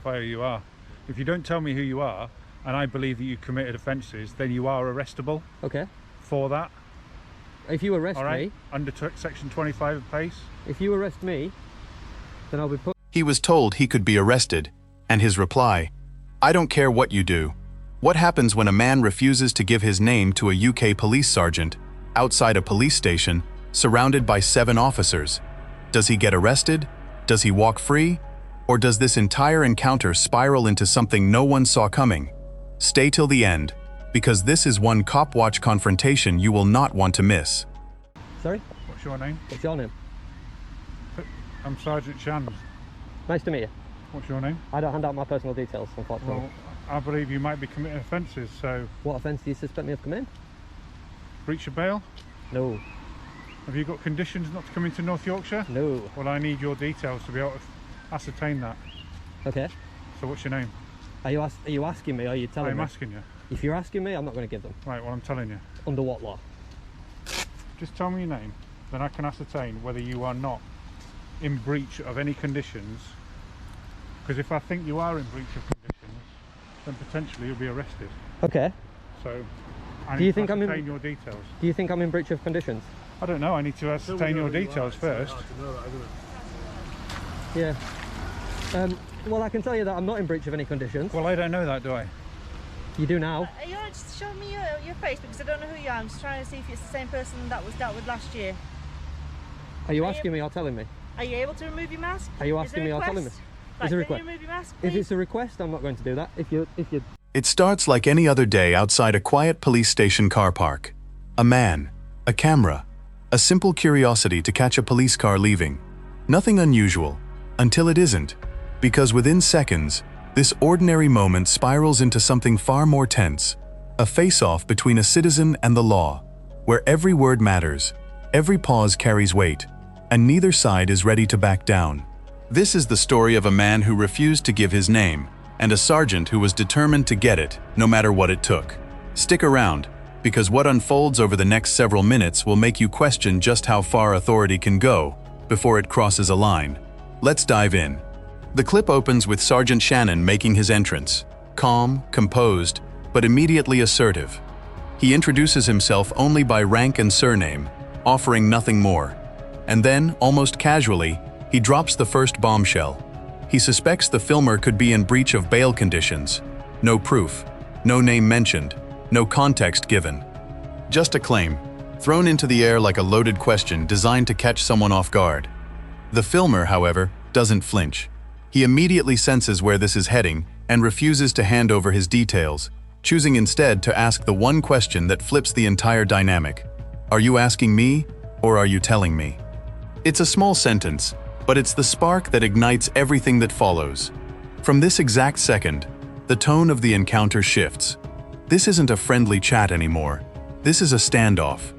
Who you are. If you don't tell me who you are, and I believe that you committed offences, then you are arrestable. Okay. For that. If you arrest me... Under section 25 of PACE. If you arrest me, then I'll be put... He was told he could be arrested, and his reply, "I don't care what you do." What happens when a man refuses to give his name to a UK police sergeant outside a police station, surrounded by 7 officers? Does he get arrested? Does he walk free? Or does this entire encounter spiral into something no one saw coming? Stay till the end, because this is one Cop Watch confrontation you will not want to miss. Sorry? What's your name? What's your name? I'm Sergeant Shand. Nice to meet you. What's your name? I don't hand out my personal details, unfortunately. Well, I believe you might be committing offences, so... What offence do you suspect me of committing? Breach of bail? No. Have you got conditions not to come into North Yorkshire? No. Well, I need your details to be able to ascertain that. Okay. So what's your name? Are you asking me, or are you telling me? I'm asking you. If you're asking me, I'm not going to give them. Right, well, I'm telling you. Under what law? Just tell me your name, then I can ascertain whether you are not in breach of any conditions. Because if I think you are in breach of conditions, then potentially you'll be arrested. Okay. So, I Do need you to think I'm ascertain in... your details. Do you think I'm in breach of conditions? I don't know, I need to ascertain your details first. Yeah. Well, I can tell you that I'm not in breach of any conditions. Well, I don't know that, do I? You do now. Are you alright just show me your face, because I don't know who you are. I'm just trying to see if it's the same person that was dealt with last year. Are you asking me or telling me? Are you able to remove your mask? Are you asking me or telling me? Right, It's a request. Can you remove your mask, If please? it's a request, I'm not going to do that. If you... It starts like any other day outside a quiet police station car park. A man, a camera, a simple curiosity to catch a police car leaving. Nothing unusual, until it isn't, because within seconds, this ordinary moment spirals into something far more tense. A face-off between a citizen and the law, where every word matters, every pause carries weight, and neither side is ready to back down. This is the story of a man who refused to give his name, and a sergeant who was determined to get it, no matter what it took. Stick around, because what unfolds over the next several minutes will make you question just how far authority can go before it crosses a line. Let's dive in. The clip opens with Sergeant Shannon making his entrance, calm, composed, but immediately assertive. He introduces himself only by rank and surname, offering nothing more. And then, almost casually, he drops the first bombshell. He suspects the filmer could be in breach of bail conditions. No proof, no name mentioned, no context given. Just a claim, thrown into the air like a loaded question designed to catch someone off guard. The filmer, however, doesn't flinch. He immediately senses where this is heading and refuses to hand over his details, choosing instead to ask the one question that flips the entire dynamic. Are you asking me, or are you telling me? It's a small sentence, but it's the spark that ignites everything that follows. From this exact second, the tone of the encounter shifts. This isn't a friendly chat anymore. This is a standoff.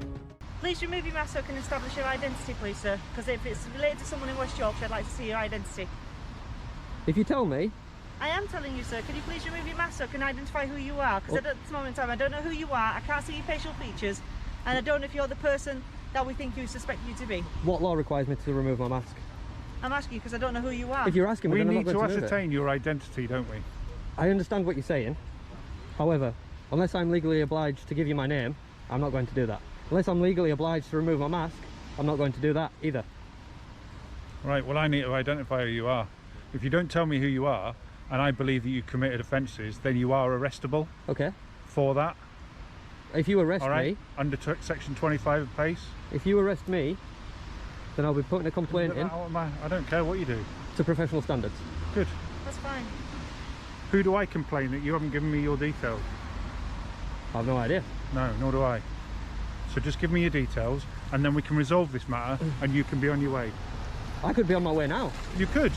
Please remove your mask so I can establish your identity, please, sir. Because if it's related to someone in West Yorkshire, I'd like to see your identity. If you tell me... I am telling you, sir. Can you please remove your mask so I can identify who you are? Because at this moment in time, I don't know who you are, I can't see your facial features, and I don't know if you're the person that we think you suspect you to be. What law requires me to remove my mask? I'm asking you because I don't know who you are. If you're asking me, We then I'm need not to going to remove it. ascertain your identity, don't we? I understand what you're saying. However, unless I'm legally obliged to give you my name, I'm not going to do that. Unless I'm legally obliged to remove my mask, I'm not going to do that either. Right, well, I need to identify who you are. If you don't tell me who you are, and I believe that you committed offences, then you are arrestable. Okay. For that. If you arrest me... Under section 25 of PACE. If you arrest me, then I'll be putting a complaint in I don't care what you do. to professional standards. Good. That's fine. Who do I complain that you haven't given me your details? I have no idea. No, nor do I. So just give me your details, and then we can resolve this matter, and you can be on your way. I could be on my way now. You could.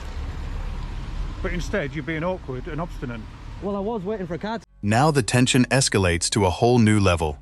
But instead, you're being awkward and obstinate. Well, I was waiting for a car. Now the tension escalates to a whole new level.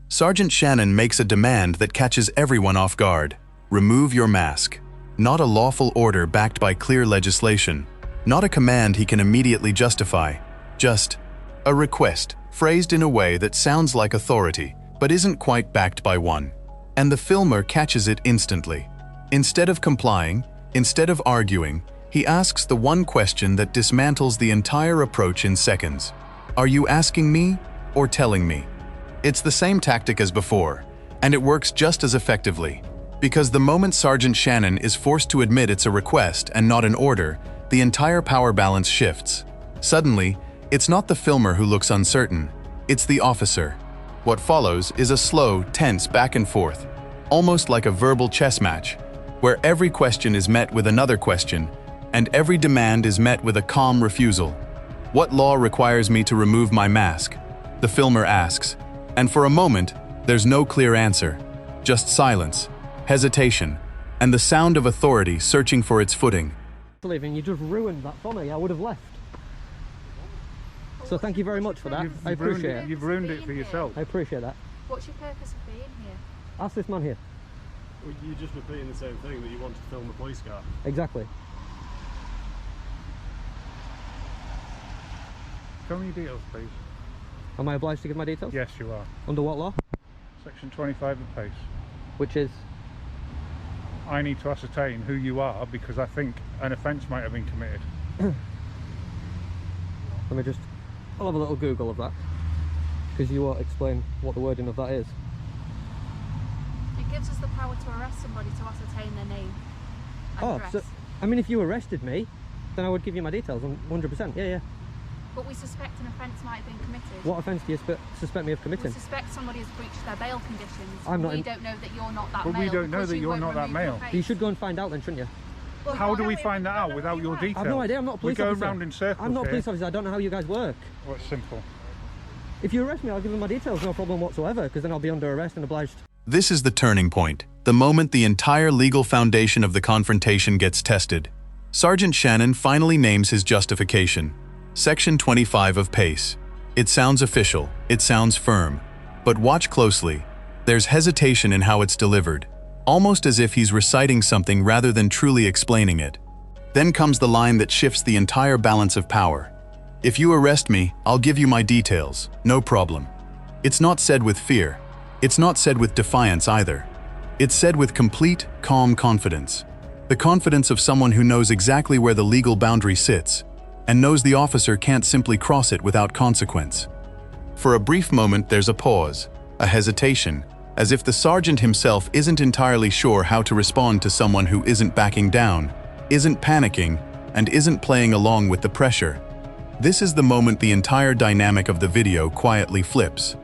Sergeant Shannon makes a demand that catches everyone off guard. Remove your mask. Not a lawful order backed by clear legislation. Not a command he can immediately justify. Just a request, phrased in a way that sounds like authority, but isn't quite backed by one. And the filmer catches it instantly. Instead of complying, instead of arguing, He asks the one question that dismantles the entire approach in seconds. Are you asking me or telling me? It's the same tactic as before, and it works just as effectively. Because the moment Sergeant Shannon is forced to admit it's a request and not an order, the entire power balance shifts. Suddenly, it's not the filmer who looks uncertain, it's the officer. What follows is a slow, tense back and forth, almost like a verbal chess match, where every question is met with another question, and every demand is met with a calm refusal. What law requires me to remove my mask? The filmer asks, and for a moment, there's no clear answer, just silence, hesitation, and the sound of authority searching for its footing. Leaving, you just ruined that for me. I would have left. So thank you very much for that. I appreciate it. You've ruined it for yourself. I appreciate that. What's your purpose of being here? Ask this man here. Well, you're just repeating the same thing, that you want to film the police car. Exactly. Tell me your details, please. Am I obliged to give my details? Yes, you are. Under what law? Section 25 of PACE. Which is? I need to ascertain who you are because I think an offence might have been committed. Let me just... I'll have a little Google of that. Because you won't explain what the wording of that is. It gives us the power to arrest somebody to ascertain their name and address. So, I mean, if you arrested me, then I would give you my details, 100%. Yeah. But we suspect an offence might have been committed. What offence do you suspect me of committing? We suspect somebody has breached their bail conditions. I'm not we don't know that you're not that But male. we don't know because that you you're won't not that remove male. your face. You should go and find out then, shouldn't you? Well, How do we know find that we out don't know without who your you are. details? I've no idea, I'm not a police We're going officer. round in circles I'm not a here. police officer, I don't know how you guys work. Well, it's simple. If you arrest me, I'll give them my details, no problem whatsoever, because then I'll be under arrest and obliged. This is the turning point, the moment the entire legal foundation of the confrontation gets tested. Sergeant Shannon finally names his justification. Section 25 of PACE. It sounds official, it sounds firm. But watch closely. There's hesitation in how it's delivered, almost as if he's reciting something rather than truly explaining it. Then comes the line that shifts the entire balance of power. If you arrest me, I'll give you my details, no problem. It's not said with fear. It's not said with defiance either. It's said with complete, calm confidence. The confidence of someone who knows exactly where the legal boundary sits, and knows the officer can't simply cross it without consequence. For a brief moment there's a pause, a hesitation, as if the sergeant himself isn't entirely sure how to respond to someone who isn't backing down, isn't panicking, and isn't playing along with the pressure. This is the moment the entire dynamic of the video quietly flips.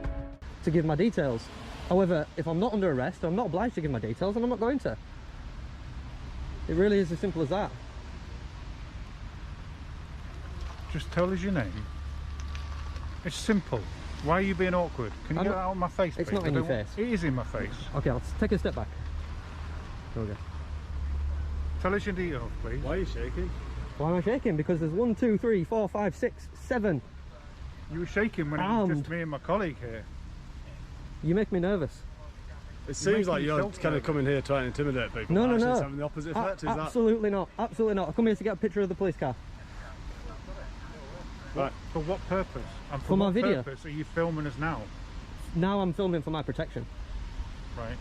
To give my details. However, if I'm not under arrest, I'm not obliged to give my details, and I'm not going to. It really is as simple as that. Just tell us your name. It's simple. Why are you being awkward? Can you get that out of my face, It's please? not in your face. It is in my face. Okay, I'll take a step back. Okay. Tell us your details, please. Why are you shaking? Why am I shaking? Because there's 1, 2, 3, 4, 5, 6, 7. You were shaking when it was just me and my colleague here. You make me nervous. It seems like you're yourself kind of nervous. coming here trying to intimidate people. No, but no, actually no. It's having the opposite effect, is that? Absolutely not. Absolutely not. I come here to get a picture of the police car. Right. For what purpose? And For my what video. purpose are you filming us now? Now I'm filming for my protection. Right.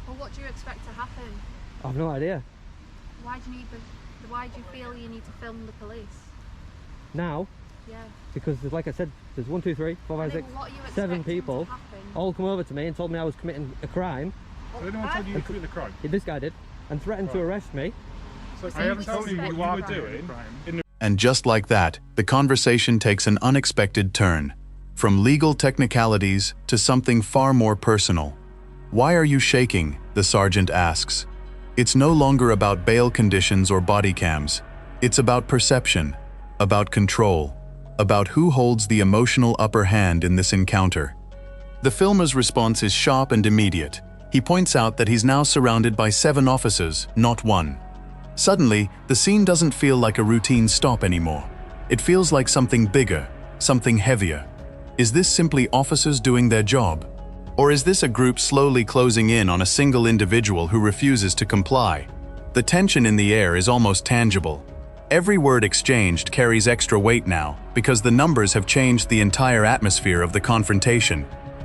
Well, what do you expect to happen? I've no idea. Why do you need why do you feel you need to film the police? Now, Yeah. because like I said, there's 1, 2, 3, 4, 5, And then 6, what are you 7 expecting people to happen? all come over to me and told me I was committing a crime. So anyone told you you committed the crime? This guy did. And threatened to arrest me. So I haven't you told you what suspect you you were were doing. in the And just like that, the conversation takes an unexpected turn. From legal technicalities to something far more personal. Why are you shaking? The sergeant asks. It's no longer about bail conditions or body cams. It's about perception, about control, about who holds the emotional upper hand in this encounter. The filmer's response is sharp and immediate. He points out that he's now surrounded by 7 officers, not 1. Suddenly, the scene doesn't feel like a routine stop anymore. It feels like something bigger, something heavier. Is this simply officers doing their job? Or is this a group slowly closing in on a single individual who refuses to comply? The tension in the air is almost tangible. Every word exchanged carries extra weight now because the numbers have changed the entire atmosphere of the confrontation,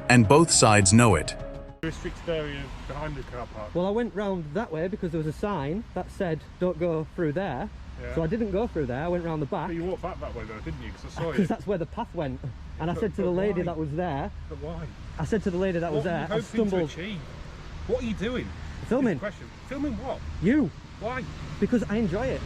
and both sides know it. Restricted area behind the car park. Well, I went round that way because there was a sign that said, don't go through there. Yeah. So I didn't go through there, I went round the back. But you walked back that way though, didn't you? Because I saw you. Because that's where the path went. And I said to the lady why? that was there, But why? I said to the lady that was there, I stumbled. To achieve? What are you doing? Filming. Question. Filming what? You. Why? Because I enjoy it.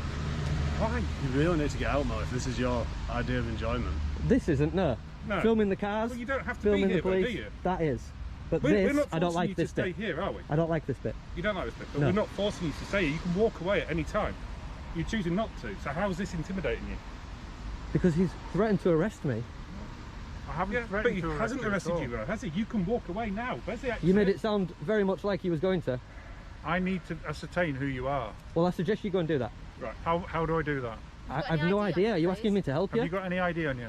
Why? You really need to get out now if this is your idea of enjoyment. This isn't, no. No. Filming the cars, Well, you don't have to filming be here, the police, do you? that is. But We're this, not I don't forcing like you this to stay bit. here, are we? I don't like this bit. You don't like this bit, but No. we're not forcing you to stay here. You can walk away at any time. You're choosing not to. So how is this intimidating you? Because he's threatened to arrest me. I haven't but he hasn't arrested you though, has he? You can walk away now. Where's the exit? You made it sound very much like he was going to. I need to ascertain who you are. Well, I suggest you go and do that. Right. How do I do that? I got have any no ID idea. on Are you, you please? asking me to help Have you? you got any ID on you?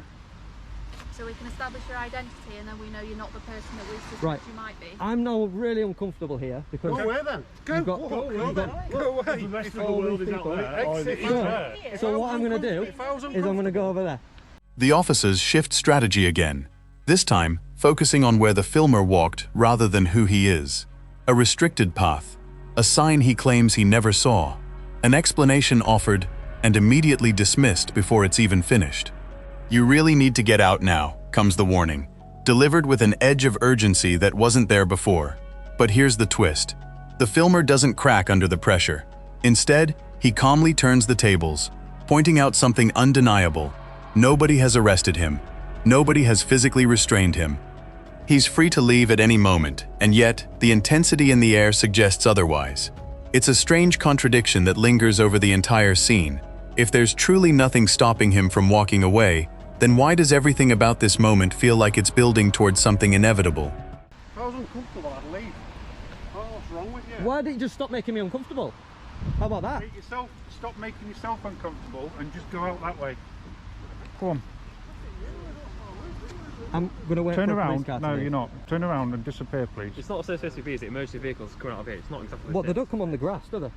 So we can establish your identity and then we know you're not the person that we suspect Right. you might be. I'm now really uncomfortable here because Go away then. Go. You've got- Walk. Go away then. Go away. The rest of the all world these is out people- there. or is it Exit here? there. So what I'm going to do is I'm going to go over there. The officers shift strategy again, this time focusing on where the filmer walked rather than who he is. A restricted path, a sign he claims he never saw, an explanation offered and immediately dismissed before it's even finished. You really need to get out now, comes the warning, delivered with an edge of urgency that wasn't there before. But here's the twist. The filmer doesn't crack under the pressure. Instead, he calmly turns the tables, pointing out something undeniable. Nobody has arrested him. Nobody has physically restrained him. He's free to leave at any moment, and yet the intensity in the air suggests otherwise. It's a strange contradiction that lingers over the entire scene. If there's truly nothing stopping him from walking away, then why does everything about this moment feel like it's building towards something inevitable? If I was uncomfortable, I'd leave. Oh, what's wrong with you? Why did you just stop making me uncomfortable? How about that? Stop making yourself uncomfortable and just go out that way. Go on. I'm going to wait Turn for a police around. car to No, leave. you're not. Turn around and disappear, please. It's not supposed to be, is it? Emergency vehicles coming out of here. It's not exactly What, they this. don't come on the grass, do they?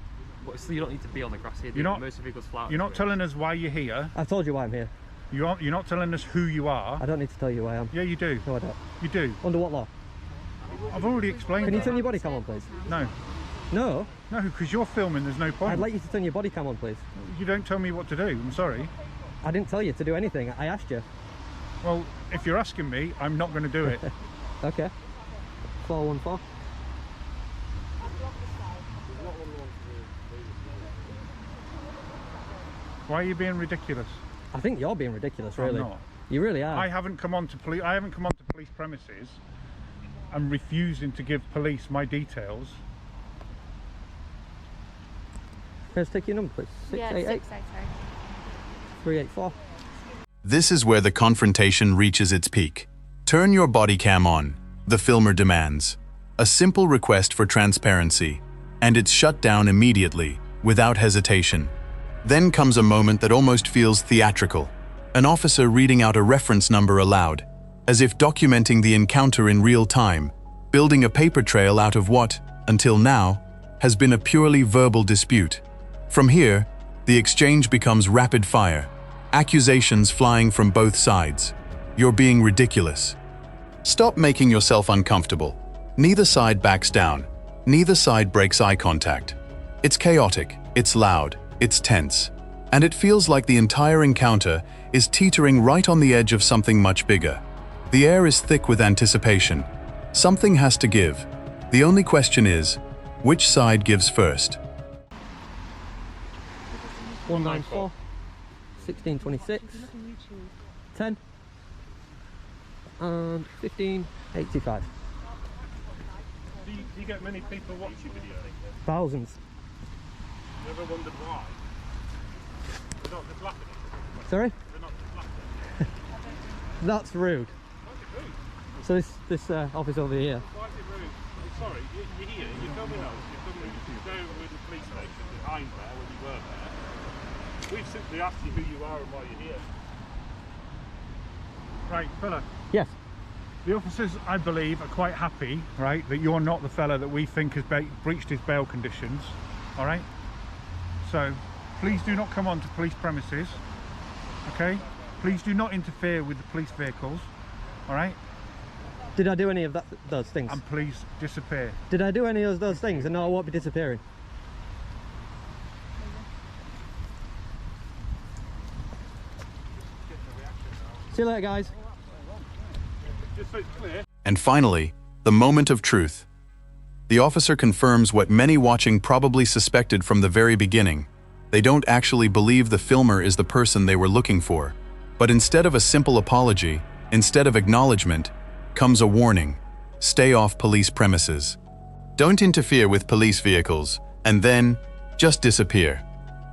But so you don't need to be on the grass here. do You're you? not- Emergency vehicles fly out You're not of it. telling us why you're here. I've told you why I'm here. You're not telling us who you are. I don't need to tell you who I am. Yeah, you do. No, I don't. You do. Under what law? I've already explained Can you that. turn your body cam on, please? No. No? No, because you're filming, there's no point. I'd like you to turn your body cam on, please. You don't tell me what to do, I'm sorry. I didn't tell you to do anything. I asked you. Well, if you're asking me, I'm not going to do it. Okay. 414. Why are you being ridiculous? I think you're being ridiculous, really. I'm not. You really are. I haven't come on to police premises and refusing to give police my details. Can I just take your number, please? 688 384. This is where the confrontation reaches its peak. Turn your body cam on, the filmer demands. A simple request for transparency, and it's shut down immediately, without hesitation. Then comes a moment that almost feels theatrical. An officer reading out a reference number aloud, as if documenting the encounter in real time, building a paper trail out of what, until now, has been a purely verbal dispute. From here, the exchange becomes rapid fire, accusations flying from both sides. You're being ridiculous. Stop making yourself uncomfortable. Neither side backs down. Neither side breaks eye contact. It's chaotic, it's loud, it's tense, and it feels like the entire encounter is teetering right on the edge of something much bigger. The air is thick with anticipation. Something has to give. The only question is, which side gives first? 194. 1626. 10. And 1585. Do you get many people watch your video? Thousands. You ever wondered why? They're not just laughing at you. Sorry? They're not just laughing. That's rude. Why is it rude? So this office over here. Why is it rude? I'm sorry, you're here, you're filming us, you're filming there with the police station behind there when you were there. We've simply asked you who you are and why you're here. Right, fella. Yes. The officers, I believe, are quite happy, right, that you're not the fella that we think has breached his bail conditions, all right? So, please do not come onto police premises, okay? Please do not interfere with the police vehicles, all right? Did I do any of those things? And please disappear. Did I do any of those things? And no, I won't be disappearing. See you later, guys. Just so it's clear. And finally, the moment of truth. The officer confirms what many watching probably suspected from the very beginning. They don't actually believe the filmer is the person they were looking for. But instead of a simple apology, instead of acknowledgement, comes a warning. Stay off police premises. Don't interfere with police vehicles, and then just disappear.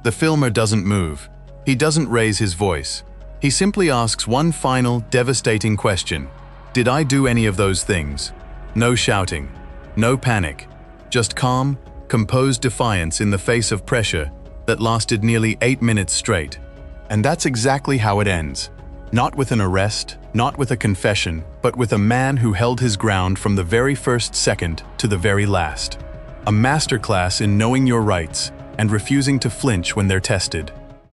The filmer doesn't move. He doesn't raise his voice. He simply asks one final, devastating question. Did I do any of those things? No shouting. No panic. Just calm, composed defiance in the face of pressure that lasted nearly 8 minutes straight. And that's exactly how it ends. Not with an arrest, not with a confession, but with a man who held his ground from the very first second to the very last. A masterclass in knowing your rights and refusing to flinch when they're tested.